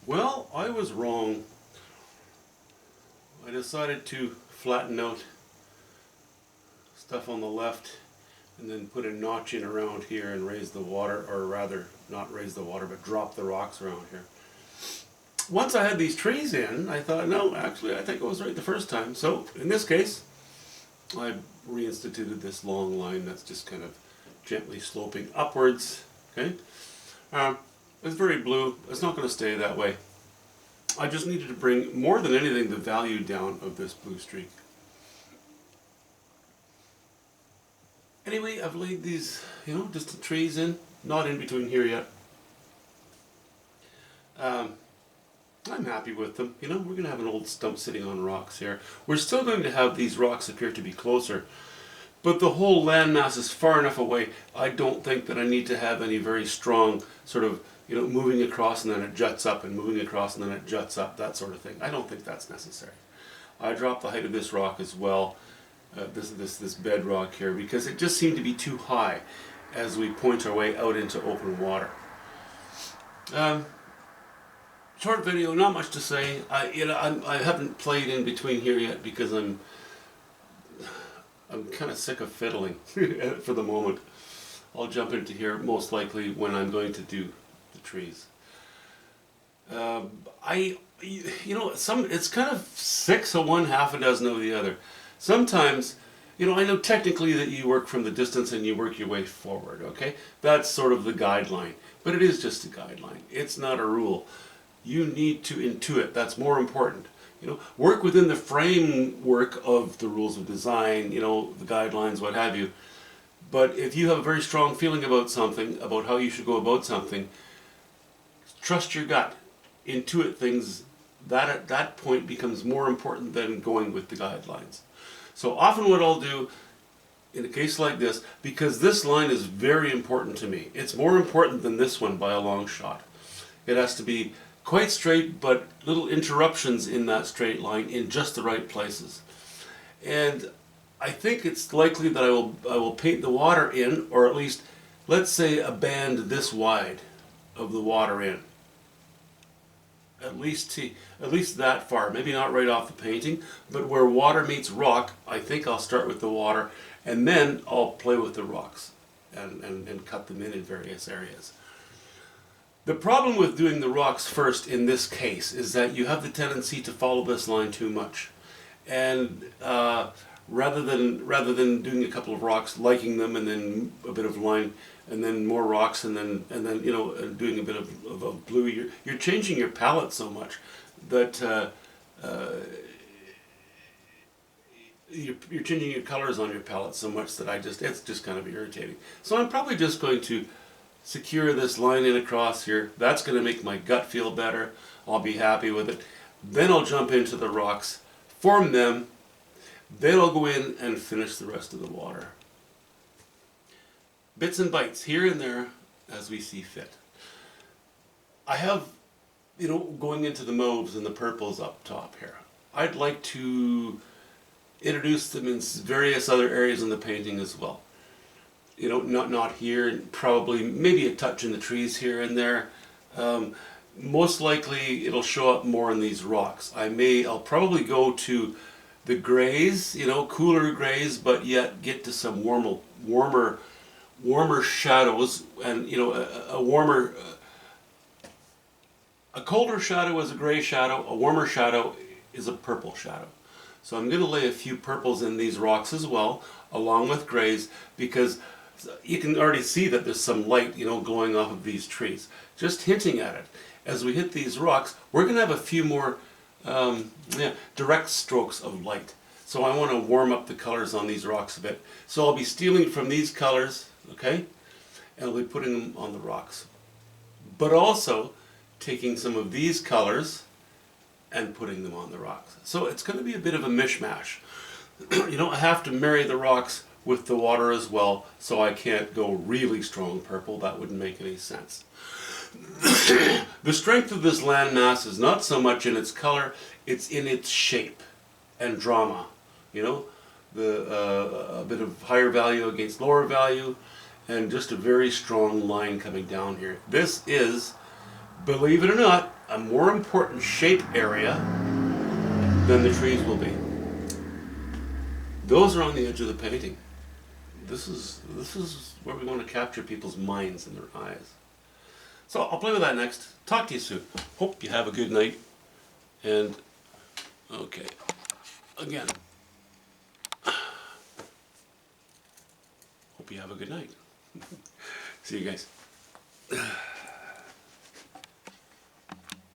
Well, I was wrong. I decided to flatten out stuff on the left and then put a notch in around here and raise the water, or rather, not raise the water, but drop the rocks around here. Once I had these trees in, I thought, no, actually, I think I was right the first time. So, in this case, I reinstituted this long line that's just kind of gently sloping upwards. Okay, it's very blue. It's not going to stay that way. I just needed to bring, more than anything, the value down of this blue streak. Anyway, I've laid these, just the trees in, not in between here yet. I'm happy with them. We're going to have an old stump sitting on rocks here. We're still going to have these rocks appear to be closer, but the whole landmass is far enough away. I don't think that I need to have any very strong sort of, moving across and then it juts up and moving across and then it juts up, that sort of thing. I don't think that's necessary. I dropped the height of this rock as well, this bedrock here, because it just seemed to be too high as we point our way out into open water. Short video, not much to say. I haven't played in between here yet because I'm kind of sick of fiddling for the moment. I'll jump into here most likely when I'm going to do the trees. It's kind of six of one, half a dozen of the other. Sometimes, I know technically that you work from the distance and you work your way forward, okay? That's sort of the guideline, but it is just a guideline. It's not a rule. You need to intuit. That's more important. Work within the framework of the rules of design, the guidelines, what have you. But if you have a very strong feeling about something, about how you should go about something, trust your gut. Intuit things. That at that point becomes more important than going with the guidelines. So often what I'll do in a case like this, because this line is very important to me, it's more important than this one by a long shot. It has to be quite straight, but little interruptions in that straight line in just the right places. And I think it's likely that I will paint the water in, or at least, let's say, a band this wide of the water in. At least that far. Maybe not right off the painting, but where water meets rock, I think I'll start with the water, and then I'll play with the rocks and cut them in various areas. The problem with doing the rocks first in this case is that you have the tendency to follow this line too much, and rather than doing a couple of rocks, liking them, and then a bit of line, and then more rocks, and then doing a bit of blue, you're changing your palette so much that you're changing your colors on your palette so much that it's just kind of irritating. So I'm probably just going to secure this line in across here. That's going to make my gut feel better. I'll be happy with it. Then I'll jump into the rocks, form them, then I'll go in and finish the rest of the water. Bits and bytes here and there as we see fit. I have, going into the mauves and the purples up top here. I'd like to introduce them in various other areas in the painting as well. Not here, probably maybe a touch in the trees here and there. Most likely it'll show up more in these rocks. I'll probably go to the grays, cooler grays, but yet get to some warmer shadows, and a colder shadow is a gray shadow, a warmer shadow is a purple shadow. So I'm going to lay a few purples in these rocks as well, along with grays, because you can already see that there's some light, glowing off of these trees. Just hinting at it. As we hit these rocks, we're going to have a few more direct strokes of light. So I want to warm up the colors on these rocks a bit. So I'll be stealing from these colors, okay, and I'll be putting them on the rocks. But also taking some of these colors and putting them on the rocks. So it's going to be a bit of a mishmash. I have to marry the rocks with the water as well, so I can't go really strong purple. That wouldn't make any sense. The strength of this landmass is not so much in its color, it's in its shape and drama. A bit of higher value against lower value, and just a very strong line coming down here. This is, believe it or not, a more important shape area than the trees will be. Those are on the edge of the painting. This is where we want to capture people's minds and their eyes. So I'll play with that next. Talk to you soon. Hope you have a good night. And, okay, again, hope you have a good night. See you guys.